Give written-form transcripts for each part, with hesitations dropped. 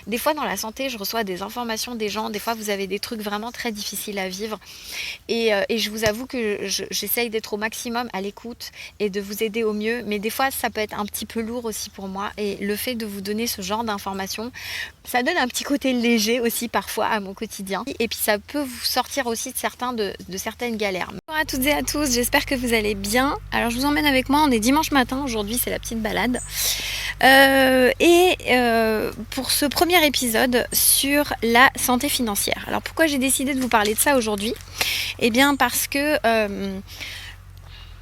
Des fois dans la santé, je reçois des informations des gens, des fois vous avez des trucs vraiment très difficiles à vivre et je vous avoue que j'essaye d'être au maximum à l'écoute et de vous aider au mieux, mais des fois ça peut être un petit peu lourd aussi pour moi et le fait de vous donner ce genre d'informations, ça donne un petit côté léger aussi parfois à mon quotidien et puis ça peut vous sortir aussi de certaines galères. Bonjour à toutes et à tous, j'espère que vous allez bien. Alors je vous emmène avec moi, on est dimanche matin, aujourd'hui c'est la petite balade. Pour ce premier épisode sur la santé financière. Alors pourquoi j'ai décidé de vous parler de ça aujourd'hui ? Eh bien parce que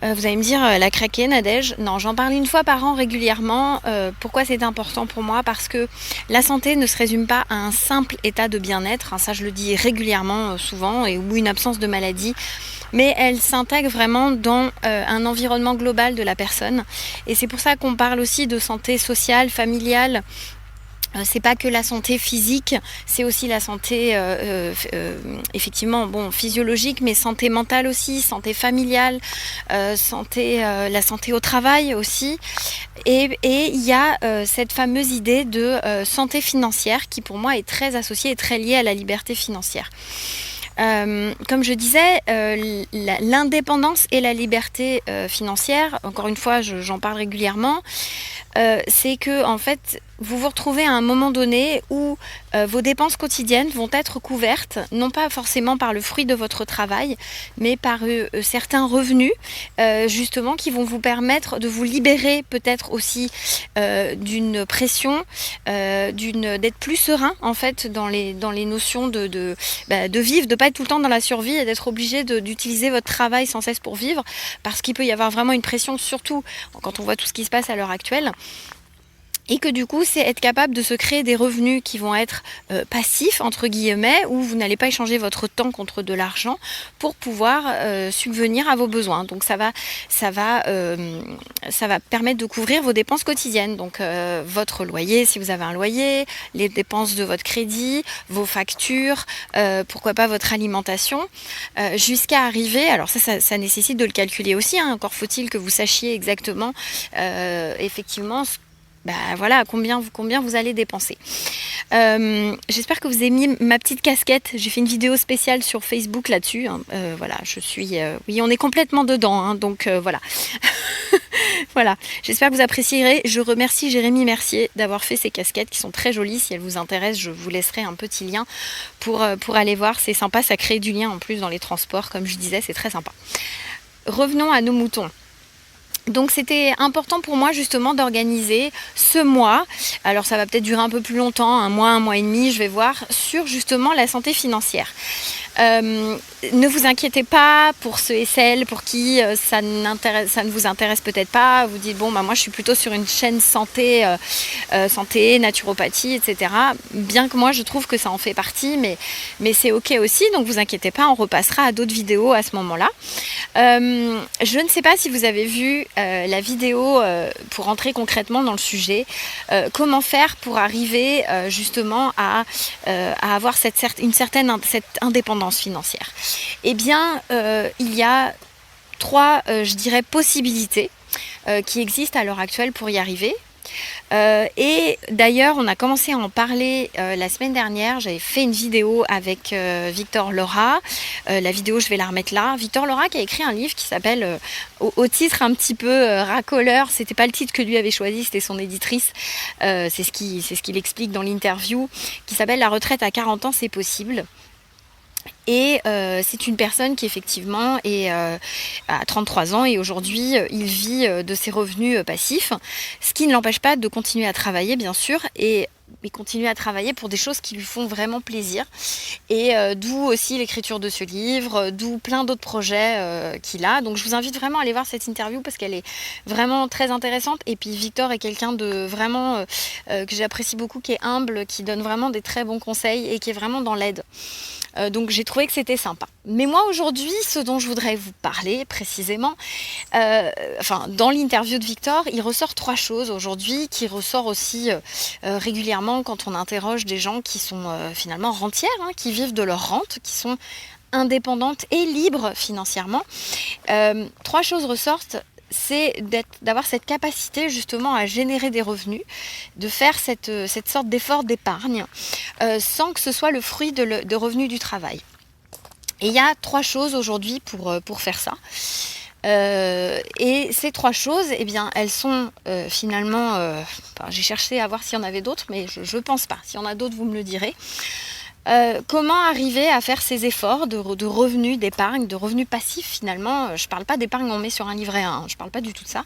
vous allez me dire, la craquée, Nadège. Non, j'en parle une fois par an régulièrement. Pourquoi c'est important pour moi ? Parce que la santé ne se résume pas à un simple état de bien-être. Hein, ça, je le dis régulièrement, souvent, ou une absence de maladie. Mais elle s'intègre vraiment dans un environnement global de la personne. Et c'est pour ça qu'on parle aussi de santé sociale, familiale. C'est pas que la santé physique, c'est aussi la santé effectivement physiologique, mais santé mentale aussi, santé familiale, la santé au travail aussi. Et il y a cette fameuse idée de santé financière qui pour moi est très associée et très liée à la liberté financière. Comme je disais, l'indépendance et la liberté financière, encore une fois j'en parle régulièrement, c'est que en fait vous vous retrouvez à un moment donné où vos dépenses quotidiennes vont être couvertes, non pas forcément par le fruit de votre travail, mais par certains revenus, justement, qui vont vous permettre de vous libérer peut-être aussi d'une pression, d'être plus serein en fait dans les notions de vivre, de pas être tout le temps dans la survie et d'être obligé d'utiliser votre travail sans cesse pour vivre, parce qu'il peut y avoir vraiment une pression, surtout quand on voit tout ce qui se passe à l'heure actuelle. Et que du coup, c'est être capable de se créer des revenus qui vont être passifs, entre guillemets, où vous n'allez pas échanger votre temps contre de l'argent pour pouvoir subvenir à vos besoins. Donc ça va permettre de couvrir vos dépenses quotidiennes. Donc votre loyer, si vous avez un loyer, les dépenses de votre crédit, vos factures, pourquoi pas votre alimentation, jusqu'à arriver, alors ça nécessite de le calculer aussi, hein, encore faut-il que vous sachiez exactement effectivement combien vous allez dépenser. J'espère que vous avez mis ma petite casquette. J'ai fait une vidéo spéciale sur Facebook là-dessus. Hein. Oui, on est complètement dedans. Hein, donc voilà. Voilà. J'espère que vous apprécierez. Je remercie Jérémy Mercier d'avoir fait ces casquettes qui sont très jolies. Si elles vous intéressent, je vous laisserai un petit lien pour aller voir. C'est sympa, ça crée du lien en plus dans les transports. Comme je disais, c'est très sympa. Revenons à nos moutons. Donc c'était important pour moi justement d'organiser ce mois, alors ça va peut-être durer un peu plus longtemps, un mois et demi, je vais voir, sur justement la santé financière. Ne vous inquiétez pas pour ceux et celles pour qui ça ne vous intéresse peut-être pas. Vous dites moi je suis plutôt sur une chaîne santé, naturopathie, etc. Bien que moi je trouve que ça en fait partie, mais c'est ok aussi, donc vous inquiétez pas, on repassera à d'autres vidéos à ce moment-là. Je ne sais pas si vous avez vu la vidéo pour entrer concrètement dans le sujet, comment faire pour arriver justement à avoir cette indépendance financière. Eh bien, il y a trois, possibilités qui existent à l'heure actuelle pour y arriver. Et d'ailleurs on a commencé à en parler la semaine dernière. J'avais fait une vidéo avec Victor Laura, la vidéo je vais la remettre là. Victor Laura qui a écrit un livre qui s'appelle au titre un petit peu racoleur, c'était pas le titre que lui avait choisi, c'était son éditrice, c'est ce qu'il explique dans l'interview, qui s'appelle La retraite à 40 ans c'est possible. Et c'est une personne qui effectivement a 33 ans et aujourd'hui il vit de ses revenus passifs, ce qui ne l'empêche pas de continuer à travailler bien sûr, et continuer à travailler pour des choses qui lui font vraiment plaisir. Et d'où aussi l'écriture de ce livre, d'où plein d'autres projets qu'il a. Donc je vous invite vraiment à aller voir cette interview parce qu'elle est vraiment très intéressante. Et puis Victor est quelqu'un de vraiment que j'apprécie beaucoup, qui est humble, qui donne vraiment des très bons conseils et qui est vraiment dans l'aide. Donc j'ai trouvé que c'était sympa. Mais moi aujourd'hui, ce dont je voudrais vous parler précisément, dans l'interview de Victor, il ressort trois choses aujourd'hui, qui ressort aussi régulièrement quand on interroge des gens qui sont finalement rentières, hein, qui vivent de leur rente, qui sont indépendantes et libres financièrement. Trois choses ressortent. c'est d'avoir cette capacité justement à générer des revenus, de faire cette sorte d'effort d'épargne sans que ce soit le fruit de revenus du travail. Et il y a 3 choses aujourd'hui pour faire ça. Et ces 3 choses, eh bien, elles sont finalement... j'ai cherché à voir s'il y en avait d'autres, mais je ne pense pas. S'il y en a d'autres, vous me le direz. Comment arriver à faire ces efforts de revenus, d'épargne, de revenus passifs finalement. Je ne parle pas d'épargne qu'on met sur un livret A, je ne parle pas du tout de ça.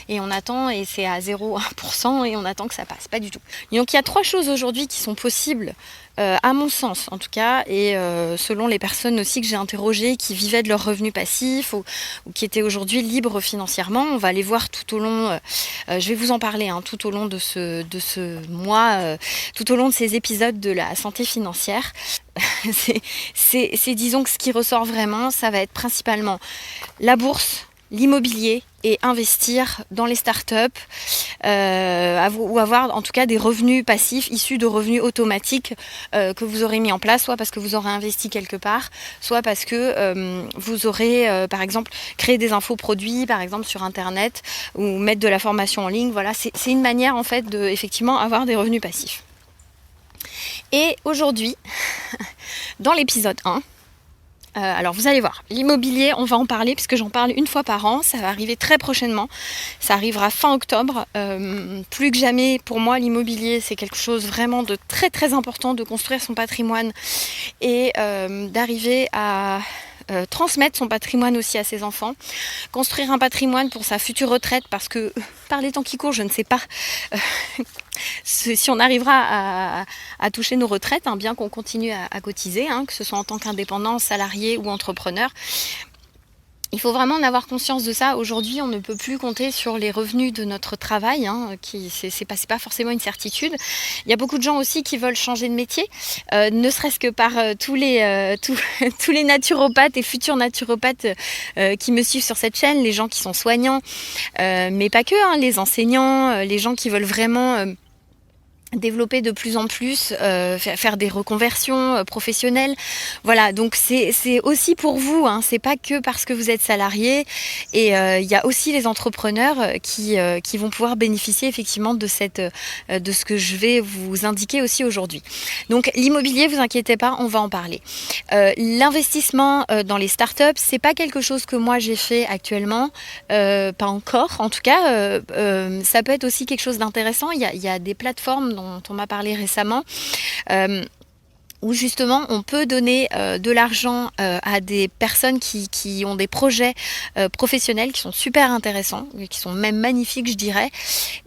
Et on attend, et c'est à 0,1% et on attend que ça passe, pas du tout. Et donc il y a 3 choses aujourd'hui qui sont possibles, à mon sens en tout cas, et selon les personnes aussi que j'ai interrogées qui vivaient de leurs revenus passifs ou qui étaient aujourd'hui libres financièrement. On va les voir tout au long, je vais vous en parler tout au long de ce mois, tout au long de ces épisodes de la santé financière. c'est disons que ce qui ressort vraiment, ça va être principalement la bourse, l'immobilier et investir dans les startups ou avoir en tout cas des revenus passifs issus de revenus automatiques que vous aurez mis en place, soit parce que vous aurez investi quelque part, soit parce que vous aurez par exemple créé des infoproduits par exemple sur internet ou mettre de la formation en ligne. Voilà, c'est une manière en fait de effectivement avoir des revenus passifs. Et aujourd'hui, dans l'épisode 1, alors vous allez voir, l'immobilier, on va en parler puisque j'en parle une fois par an, ça va arriver très prochainement, ça arrivera fin octobre. Plus que jamais pour moi l'immobilier c'est quelque chose vraiment de très très important, de construire son patrimoine et d'arriver à transmettre son patrimoine aussi à ses enfants, construire un patrimoine pour sa future retraite, parce que par les temps qui courent, je ne sais pas si on arrivera à toucher nos retraites, bien qu'on continue à cotiser, que ce soit en tant qu'indépendant, salarié ou entrepreneur. Il faut vraiment en avoir conscience de ça. Aujourd'hui, on ne peut plus compter sur les revenus de notre travail, c'est pas forcément une certitude. Il y a beaucoup de gens aussi qui veulent changer de métier, ne serait-ce que par tous les naturopathes et futurs naturopathes qui me suivent sur cette chaîne, les gens qui sont soignants, mais pas que, les enseignants, les gens qui veulent vraiment... développer de plus en plus, faire des reconversions professionnelles. Voilà, donc c'est aussi pour vous, c'est pas que parce que vous êtes salarié. Et il y a aussi les entrepreneurs qui vont pouvoir bénéficier effectivement de ce que je vais vous indiquer aussi aujourd'hui. Donc l'immobilier, vous inquiétez pas, on va en parler. L'investissement dans les startups, c'est pas quelque chose que moi j'ai fait actuellement, pas encore. En tout cas, ça peut être aussi quelque chose d'intéressant. Il y a des plateformes dont on m'a parlé récemment, où justement on peut donner de l'argent à des personnes qui ont des projets professionnels qui sont super intéressants, qui sont même magnifiques je dirais,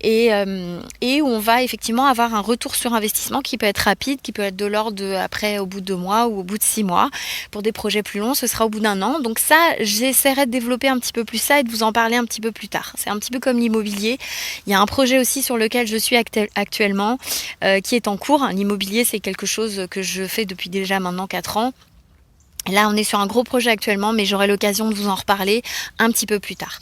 et où on va effectivement avoir un retour sur investissement qui peut être rapide, qui peut être de l'ordre de après au bout de 2 mois ou au bout de 6 mois. Pour des projets plus longs, ce sera au bout d'1 an. Donc ça, j'essaierai de développer un petit peu plus ça et de vous en parler un petit peu plus tard. C'est un petit peu comme l'immobilier. Il y a un projet aussi sur lequel je suis actuellement qui est en cours. L'immobilier, c'est quelque chose que je fais depuis déjà maintenant 4 ans. Là, on est sur un gros projet actuellement, mais j'aurai l'occasion de vous en reparler un petit peu plus tard.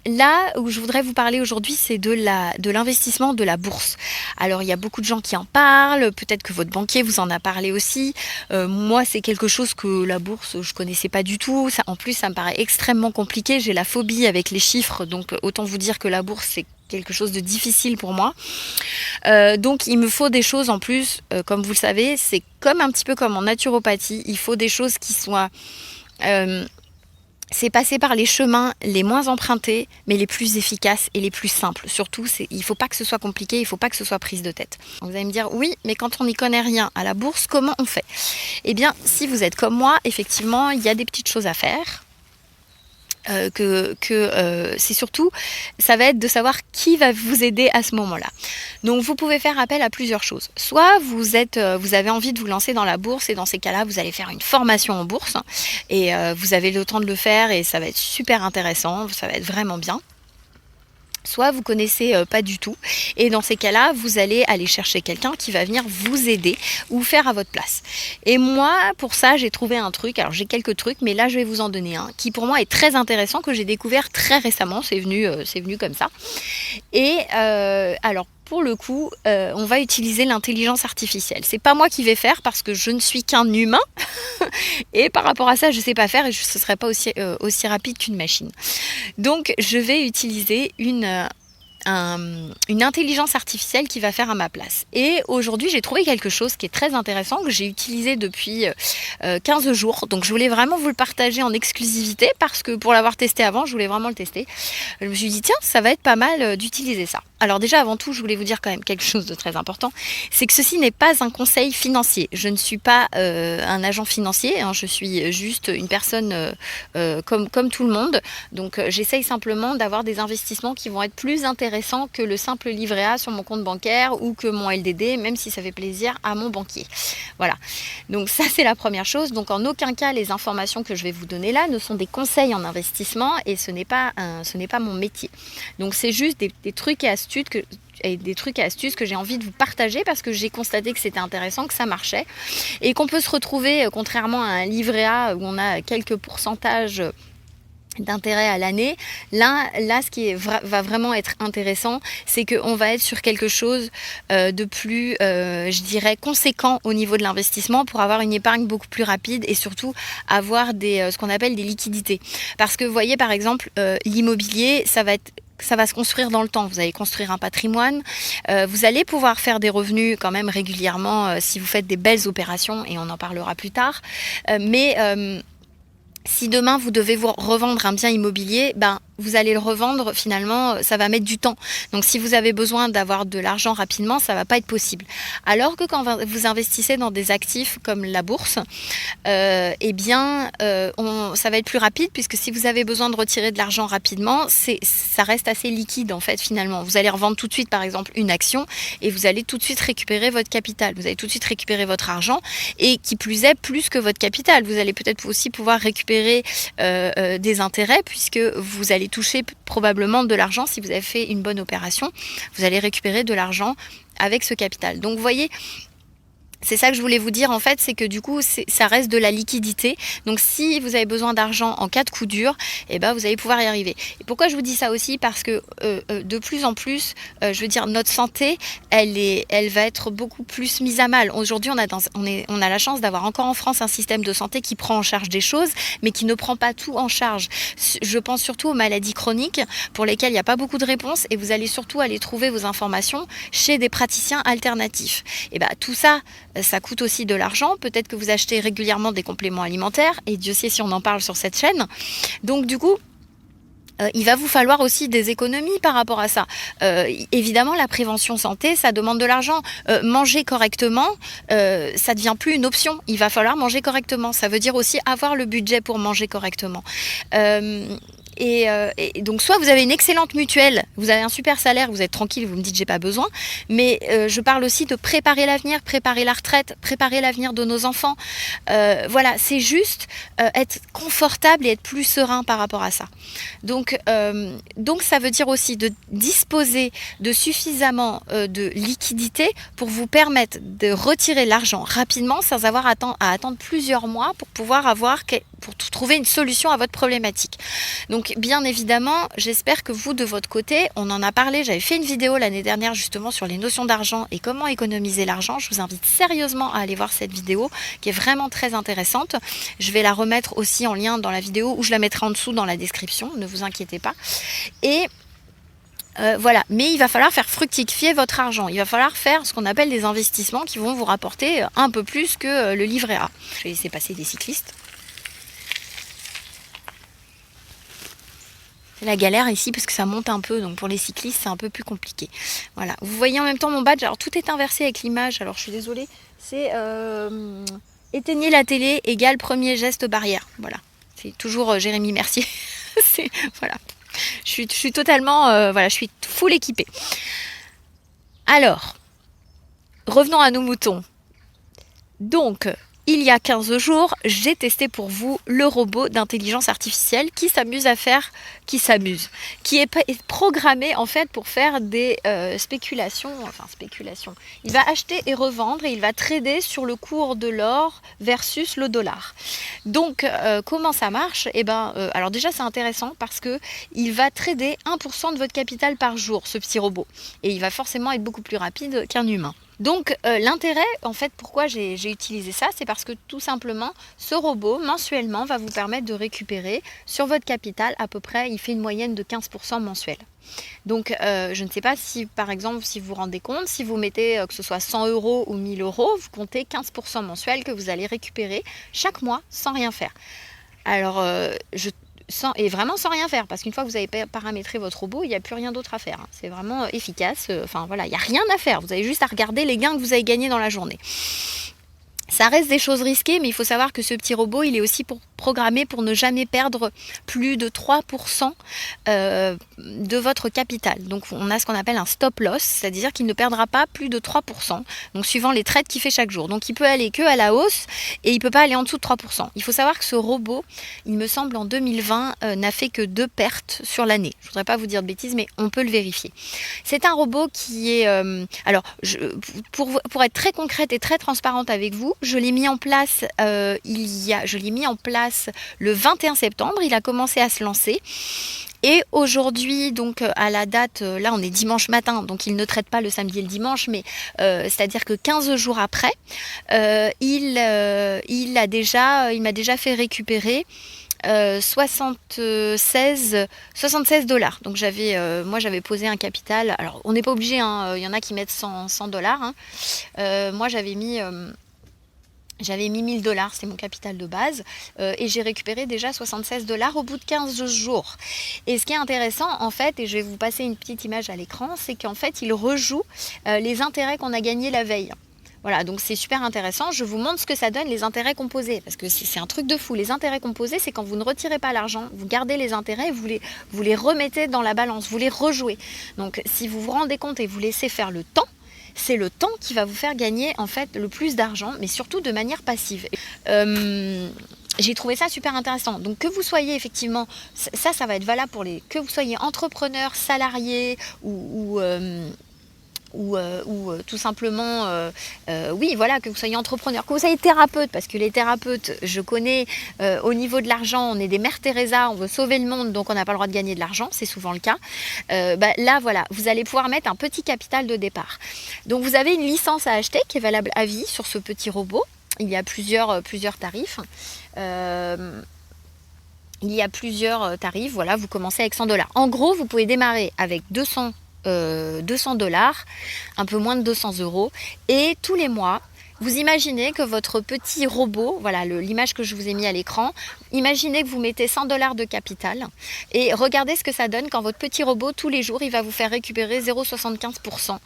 Là où je voudrais vous parler aujourd'hui, c'est de l'investissement de la bourse. Alors, il y a beaucoup de gens qui en parlent, peut-être que votre banquier vous en a parlé aussi. Moi, c'est quelque chose que la bourse, je connaissais pas du tout. En plus, ça me paraît extrêmement compliqué. J'ai la phobie avec les chiffres, donc autant vous dire que la bourse, c'est quelque chose de difficile pour moi. Donc il me faut des choses en plus, comme vous le savez, c'est comme un petit peu comme en naturopathie, il faut des choses qui soient... c'est passer par les chemins les moins empruntés, mais les plus efficaces et les plus simples. Surtout, il ne faut pas que ce soit compliqué, il ne faut pas que ce soit prise de tête. Vous allez me dire, oui, mais quand on n'y connaît rien à la bourse, comment on fait? Eh bien, si vous êtes comme moi, effectivement, il y a des petites choses à faire. C'est surtout, ça va être de savoir qui va vous aider à ce moment-là. Donc vous pouvez faire appel à plusieurs choses. Soit vous avez envie de vous lancer dans la bourse, et dans ces cas-là, vous allez faire une formation en bourse et vous avez le temps de le faire et ça va être super intéressant, ça va être vraiment bien. Soit vous connaissez pas du tout, et dans ces cas-là, vous allez aller chercher quelqu'un qui va venir vous aider ou faire à votre place. Et moi, pour ça, j'ai trouvé un truc, alors j'ai quelques trucs, mais là je vais vous en donner un, qui pour moi est très intéressant, que j'ai découvert très récemment, c'est venu comme ça. Et alors, pour le coup, on va utiliser l'intelligence artificielle. C'est pas moi qui vais faire parce que je ne suis qu'un humain et par rapport à ça, je sais pas faire et ce ne serait pas aussi rapide qu'une machine. Donc, je vais utiliser une intelligence artificielle qui va faire à ma place. Et aujourd'hui, j'ai trouvé quelque chose qui est très intéressant, que j'ai utilisé depuis 15 jours. Donc, je voulais vraiment vous le partager en exclusivité parce que pour l'avoir testé avant, je voulais vraiment le tester. Je me suis dit, tiens, ça va être pas mal d'utiliser ça. Alors déjà, avant tout, je voulais vous dire quand même quelque chose de très important, c'est que ceci n'est pas un conseil financier. Je ne suis pas un agent financier, hein, je suis juste une personne comme tout le monde. Donc j'essaye simplement d'avoir des investissements qui vont être plus intéressants que le simple livret A sur mon compte bancaire ou que mon LDD, même si ça fait plaisir à mon banquier. Voilà, donc ça c'est la première chose. Donc en aucun cas, les informations que je vais vous donner là ne sont des conseils en investissement et ce n'est pas mon métier. Donc c'est juste des trucs et astuces que j'ai envie de vous partager parce que j'ai constaté que c'était intéressant, que ça marchait et qu'on peut se retrouver, contrairement à un livret A où on a quelques pourcentages d'intérêt à l'année, là ce qui va vraiment être intéressant, c'est qu'on va être sur quelque chose de plus, je dirais, conséquent au niveau de l'investissement pour avoir une épargne beaucoup plus rapide et surtout avoir ce qu'on appelle des liquidités. Parce que vous voyez par exemple, l'immobilier, ça va se construire dans le temps. Vous allez construire un patrimoine. Vous allez pouvoir faire des revenus quand même régulièrement si vous faites des belles opérations et on en parlera plus tard. Mais si demain vous devez vous revendre un bien immobilier, vous allez le revendre finalement, ça va mettre du temps. Donc si vous avez besoin d'avoir de l'argent rapidement, ça va pas être possible. Alors que quand vous investissez dans des actifs comme la bourse, ça va être plus rapide puisque si vous avez besoin de retirer de l'argent rapidement, ça reste assez liquide en fait finalement. Vous allez revendre tout de suite par exemple une action et vous allez tout de suite récupérer votre capital. Vous allez tout de suite récupérer votre argent et qui plus est plus que votre capital. Vous allez peut-être aussi pouvoir récupérer des intérêts puisque vous allez toucher probablement de l'argent si vous avez fait une bonne opération. Vous allez récupérer de l'argent avec ce capital. Donc vous voyez, c'est ça que je voulais vous dire en fait, c'est que du coup ça reste de la liquidité. Donc si vous avez besoin d'argent en cas de coup dur, vous allez pouvoir y arriver. Et pourquoi je vous dis ça aussi? Parce que de plus en plus, je veux dire, notre santé, elle va être beaucoup plus mise à mal. Aujourd'hui, on a la chance d'avoir encore en France un système de santé qui prend en charge des choses, mais qui ne prend pas tout en charge. Je pense surtout aux maladies chroniques pour lesquelles il n'y a pas beaucoup de réponses et vous allez surtout aller trouver vos informations chez des praticiens alternatifs. Et tout ça, ça coûte aussi de l'argent. Peut-être que vous achetez régulièrement des compléments alimentaires et Dieu sait si on en parle sur cette chaîne. Donc du coup, il va vous falloir aussi des économies par rapport à ça. Évidemment, la prévention santé, ça demande de l'argent. Manger correctement, ça devient plus une option. Il va falloir manger correctement. Ça veut dire aussi avoir le budget pour manger correctement. Et donc soit vous avez une excellente mutuelle, vous avez un super salaire, vous êtes tranquille, vous me dites j'ai pas besoin, mais je parle aussi de préparer l'avenir, préparer la retraite, préparer l'avenir de nos enfants. Voilà, c'est juste être confortable et être plus serein par rapport à ça. Donc ça veut dire aussi de disposer de suffisamment de liquidité pour vous permettre de retirer l'argent rapidement sans avoir à attendre plusieurs mois pour pouvoir pour trouver une solution à votre problématique. Donc bien évidemment, j'espère que vous de votre côté, on en a parlé, j'avais fait une vidéo l'année dernière justement sur les notions d'argent et comment économiser l'argent. Je vous invite sérieusement à aller voir cette vidéo qui est vraiment très intéressante. Je vais la remettre aussi en lien dans la vidéo ou je la mettrai en dessous dans la description, ne vous inquiétez pas. Et voilà, mais il va falloir faire fructifier votre argent. Il va falloir faire ce qu'on appelle des investissements qui vont vous rapporter un peu plus que le livret A. Je vais laisser passer des cyclistes. C'est la galère ici parce que ça monte un peu, donc pour les cyclistes c'est un peu plus compliqué. Voilà, vous voyez en même temps mon badge, alors tout est inversé avec l'image, alors je suis désolée, c'est éteignez la télé égale premier geste barrière. Voilà, c'est toujours Jérémy Mercier. Voilà, je suis totalement, voilà, je suis full équipée. Alors, revenons à nos moutons. Donc, il y a 15 jours, j'ai testé pour vous le robot d'intelligence artificielle qui est programmé en fait pour faire des spéculations. Il va acheter et revendre et il va trader sur le cours de l'or versus le dollar. Donc, comment ça marche? Alors déjà, c'est intéressant parce que il va trader 1% de votre capital par jour, ce petit robot. Et il va forcément être beaucoup plus rapide qu'un humain. Donc l'intérêt, en fait, pourquoi j'ai utilisé ça, c'est parce que tout simplement, ce robot, mensuellement, va vous permettre de récupérer sur votre capital, à peu près, il fait une moyenne de 15% mensuel. Donc je ne sais pas si, par exemple, si vous vous rendez compte, si vous mettez que ce soit 100 € ou 1000 €, vous comptez 15% mensuel que vous allez récupérer chaque mois sans rien faire. Alors, et vraiment sans rien faire, parce qu'une fois que vous avez paramétré votre robot, il n'y a plus rien d'autre à faire. C'est vraiment efficace. Enfin voilà, il n'y a rien à faire. Vous avez juste à regarder les gains que vous avez gagnés dans la journée. Ça reste des choses risquées, mais il faut savoir que ce petit robot, il est aussi programmé pour ne jamais perdre plus de 3% de votre capital. Donc on a ce qu'on appelle un stop loss, c'est-à-dire qu'il ne perdra pas plus de 3%, donc suivant les trades qu'il fait chaque jour. Donc il peut aller que à la hausse et il ne peut pas aller en dessous de 3%. Il faut savoir que ce robot, il me semble en 2020, n'a fait que 2 pertes sur l'année. Je ne voudrais pas vous dire de bêtises, mais on peut le vérifier. C'est un robot qui est... pour être très concrète et très transparente avec vous, je l'ai mis en place le 21 septembre, il a commencé à se lancer. Et aujourd'hui, donc à la date, là on est dimanche matin, donc il ne traite pas le samedi et le dimanche, mais c'est-à-dire que 15 jours après, il m'a déjà fait récupérer 76 $. Donc moi j'avais posé un capital. Alors on n'est pas obligé, hein, il y en a qui mettent 100 $. Hein. Moi j'avais mis 1000 $, c'est mon capital de base, et j'ai récupéré déjà 76 $ au bout de 15 jours. Et ce qui est intéressant, en fait, et je vais vous passer une petite image à l'écran, c'est qu'en fait, il rejoue les intérêts qu'on a gagnés la veille. Voilà, donc c'est super intéressant. Je vous montre ce que ça donne, les intérêts composés, parce que c'est un truc de fou. Les intérêts composés, c'est quand vous ne retirez pas l'argent, vous gardez les intérêts, vous les remettez dans la balance, vous les rejouez. Donc, si vous vous rendez compte et vous laissez faire le temps, c'est le temps qui va vous faire gagner en fait le plus d'argent, mais surtout de manière passive. J'ai trouvé ça super intéressant. Donc que vous soyez effectivement, ça va être valable pour que vous soyez entrepreneur, salarié ou tout simplement, oui, voilà, que vous soyez entrepreneur, que vous soyez thérapeute, parce que les thérapeutes, je connais, au niveau de l'argent, on est des mères Teresa, on veut sauver le monde, donc on n'a pas le droit de gagner de l'argent, c'est souvent le cas. Là, voilà, vous allez pouvoir mettre un petit capital de départ. Donc vous avez une licence à acheter qui est valable à vie sur ce petit robot. Il y a plusieurs tarifs. Voilà, vous commencez avec 100 $. En gros, vous pouvez démarrer avec 200 $, un peu moins de 200 €, et tous les mois, vous imaginez que votre petit robot, voilà l'image que je vous ai mis à l'écran, imaginez que vous mettez 100 $ de capital et regardez ce que ça donne quand votre petit robot, tous les jours, il va vous faire récupérer 0,75%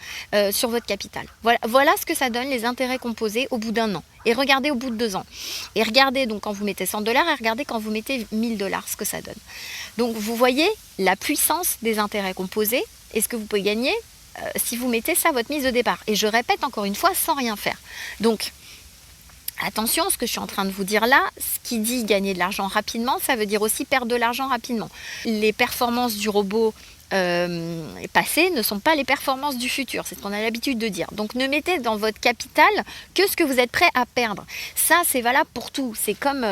sur votre capital. Voilà ce que ça donne, les intérêts composés au bout d'un an. Et regardez au bout de 2 ans. Et regardez donc quand vous mettez 100 $ et regardez quand vous mettez 1000 $, ce que ça donne. Donc vous voyez la puissance des intérêts composés et ce que vous pouvez gagner si vous mettez ça votre mise de départ. Et je répète encore une fois, sans rien faire. Donc, attention, ce que je suis en train de vous dire là, ce qui dit gagner de l'argent rapidement, ça veut dire aussi perdre de l'argent rapidement. Les performances du robot passées ne sont pas les performances du futur, c'est ce qu'on a l'habitude de dire. Donc ne mettez dans votre capital que ce que vous êtes prêt à perdre. Ça, c'est valable pour tout. C'est comme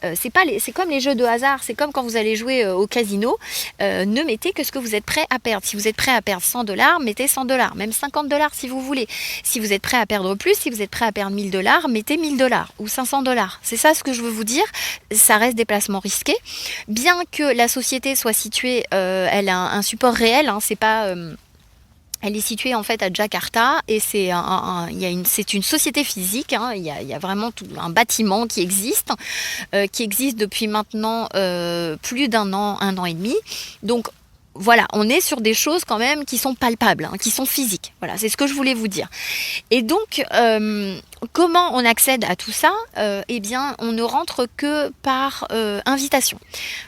les jeux de hasard, c'est comme quand vous allez jouer au casino. Ne mettez que ce que vous êtes prêt à perdre. Si vous êtes prêt à perdre 100 $, mettez 100 $, même 50 $ si vous voulez. Si vous êtes prêt à perdre plus, si vous êtes prêt à perdre 1000 $, mettez 1000 $ ou 500 $. C'est ça ce que je veux vous dire. Ça reste des placements risqués. Bien que la société soit située, elle a un support réel, hein, c'est pas... elle est située en fait à Jakarta et c'est une société physique, hein, il y a vraiment un bâtiment qui existe depuis maintenant plus d'un an, 1 an et demi. Donc voilà, on est sur des choses quand même qui sont palpables, hein, qui sont physiques. Voilà, c'est ce que je voulais vous dire. Et donc, Comment on accède à tout ça? Eh bien, on ne rentre que par invitation.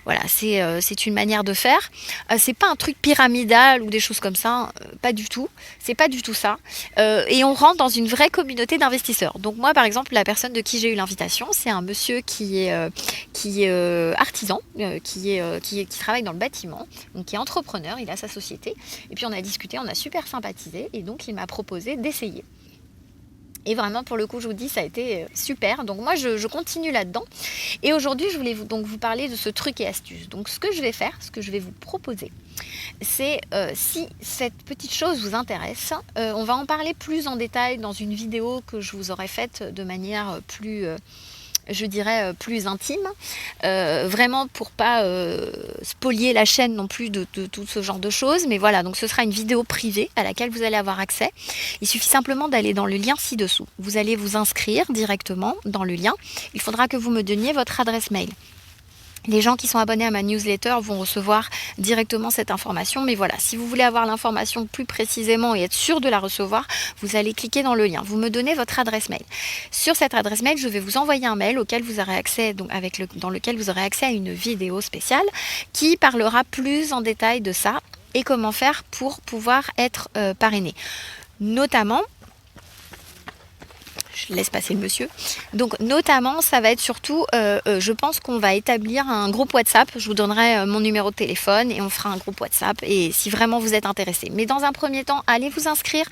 Voilà, c'est une manière de faire. C'est pas un truc pyramidal ou des choses comme ça, pas du tout. C'est pas du tout ça. Et on rentre dans une vraie communauté d'investisseurs. Donc moi, par exemple, la personne de qui j'ai eu l'invitation, c'est un monsieur qui est artisan, qui travaille dans le bâtiment, donc qui est entrepreneur. Il a sa société. Et puis on a discuté, on a super sympathisé, et donc il m'a proposé d'essayer. Et vraiment, pour le coup, je vous dis, ça a été super. Donc moi, je continue là-dedans. Et aujourd'hui, je voulais donc vous parler de ce truc et astuce. Donc ce que je vais faire, ce que je vais vous proposer, c'est si cette petite chose vous intéresse, on va en parler plus en détail dans une vidéo que je vous aurai faite de manière plus... je dirais plus intime, vraiment pour pas spolier la chaîne non plus de tout ce genre de choses, mais voilà, donc ce sera une vidéo privée à laquelle vous allez avoir accès. Il suffit simplement d'aller dans le lien ci-dessous. Vous allez vous inscrire directement dans le lien. Il faudra que vous me donniez votre adresse mail. Les gens qui sont abonnés à ma newsletter vont recevoir directement cette information. Mais voilà, si vous voulez avoir l'information plus précisément et être sûr de la recevoir, vous allez cliquer dans le lien. Vous me donnez votre adresse mail. Sur cette adresse mail, je vais vous envoyer un mail auquel vous aurez accès, donc dans lequel vous aurez accès à une vidéo spéciale qui parlera plus en détail de ça et comment faire pour pouvoir être parrainé. Notamment, je laisse passer le monsieur. Donc notamment, ça va être surtout, je pense qu'on va établir un groupe WhatsApp. Je vous donnerai mon numéro de téléphone et on fera un groupe WhatsApp. Et si vraiment vous êtes intéressé. Mais dans un premier temps, allez vous inscrire,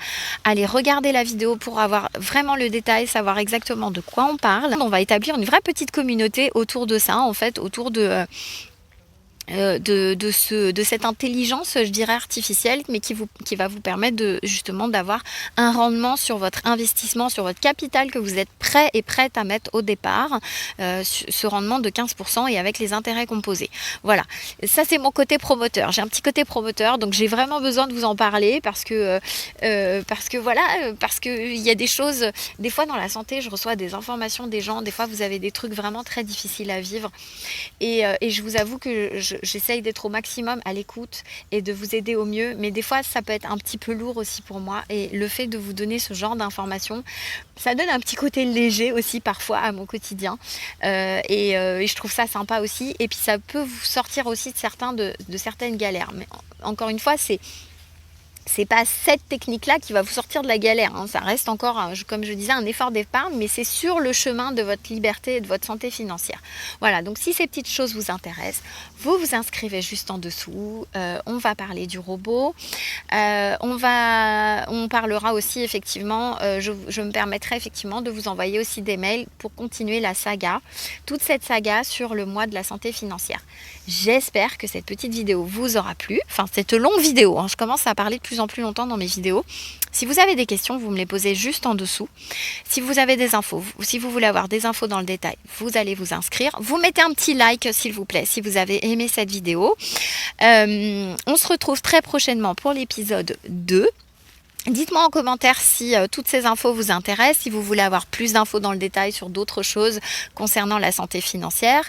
allez regarder la vidéo pour avoir vraiment le détail, savoir exactement de quoi on parle. On va établir une vraie petite communauté autour de ça, en fait, autour de cette intelligence, je dirais artificielle, mais qui va vous permettre justement d'avoir un rendement sur votre investissement, sur votre capital que vous êtes prêt et prête à mettre au départ, ce rendement de 15% et avec les intérêts composés. Voilà, ça c'est mon côté promoteur. J'ai un petit côté promoteur, donc j'ai vraiment besoin de vous en parler parce que il y a des choses, des fois dans la santé, je reçois des informations des gens, des fois vous avez des trucs vraiment très difficiles à vivre et je vous avoue que j'essaye d'être au maximum à l'écoute et de vous aider au mieux, mais des fois ça peut être un petit peu lourd aussi pour moi, et le fait de vous donner ce genre d'informations, ça donne un petit côté léger aussi parfois à mon quotidien, et je trouve ça sympa aussi, et puis ça peut vous sortir aussi de certaines galères, mais encore une fois, c'est pas cette technique-là qui va vous sortir de la galère, hein. Ça reste encore, comme je disais, un effort d'épargne, mais c'est sur le chemin de votre liberté et de votre santé financière. Voilà, donc si ces petites choses vous intéressent, vous vous inscrivez juste en dessous. On va parler du robot. On parlera aussi effectivement, je me permettrai effectivement de vous envoyer aussi des mails pour continuer la saga, toute cette saga sur le mois de la santé financière. J'espère que cette petite vidéo vous aura plu, enfin cette longue vidéo, hein. Je commence à parler de plus en plus longtemps dans mes vidéos. Si vous avez des questions, vous me les posez juste en dessous. Si vous avez des infos, ou si vous voulez avoir des infos dans le détail, vous allez vous inscrire. Vous mettez un petit like s'il vous plaît si vous avez aimé cette vidéo. On se retrouve très prochainement pour l'épisode 2. Dites-moi en commentaire si toutes ces infos vous intéressent, si vous voulez avoir plus d'infos dans le détail sur d'autres choses concernant la santé financière.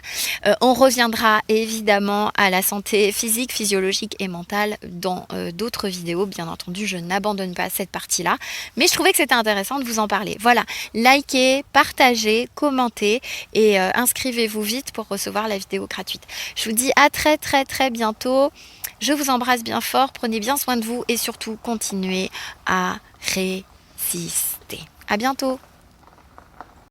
On reviendra évidemment à la santé physique, physiologique et mentale dans d'autres vidéos. Bien entendu, je n'abandonne pas cette partie-là, mais je trouvais que c'était intéressant de vous en parler. Voilà, likez, partagez, commentez et inscrivez-vous vite pour recevoir la vidéo gratuite. Je vous dis à très très très bientôt. Je vous embrasse bien fort, prenez bien soin de vous et surtout continuez à résister. À bientôt.